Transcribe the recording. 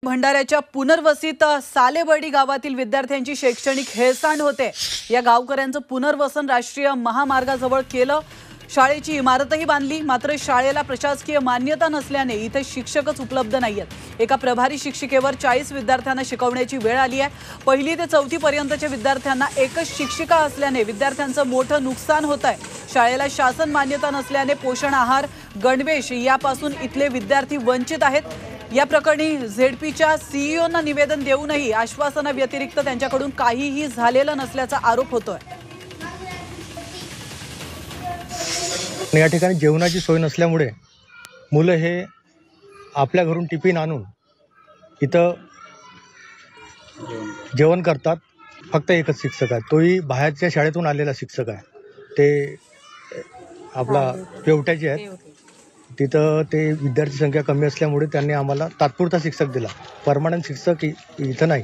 भंडाऱ्याच्या पुनर्वसित सालेबर्डी गावातील विद्यार्थ्यांची शैक्षणिक हेळसांड होते। या गावकऱ्यांचं पुनर्वसन राष्ट्रीय महामार्गाजवळ केलं। शाळेची इमारतही बांधली, मात्र शाळेला प्रशासकीय मान्यता नसल्याने इथे शिक्षकच उपलब्ध नाहीयेत। एका प्रभारी शिक्षिकेवर 40 विद्यार्थ्यांना शिकवण्याची वेळ आली आहे। पहिली ते चौथी पर्यंतच्या विद्यार्थ्यांना एकच शिक्षिका असल्याने विद्यार्थ्यांचं मोठं नुकसान होत आहे। शाळेला शासन मान्यता नसल्याने पोषण आहार, गणवेश यापासून इथले विद्यार्थी वंचित आहेत। या प्रकरणी झेडपीच्या सीईओंना निवेदन देऊनही आश्वासनाव्यतिरिक्त त्यांच्याकडून काहीही झालेलं नसल्याचा आरोप होतोय। या ठिकाणी जेवणाची सोय नसल्यामुळे मुलं हे आपल्या घरून टिफिन आणून इथं जेवण करतात। फक्त एकच शिक्षक आहे, तोही बाहेरच्या शाळेतून आलेला शिक्षक आहे। ते आपला पेवट्याचे आहेत। तिथं ते विद्यार्थी संख्या कमी असल्यामुळे त्यांनी आम्हाला तात्पुरता शिक्षक दिला, परमनंट शिक्षक इथं नाही।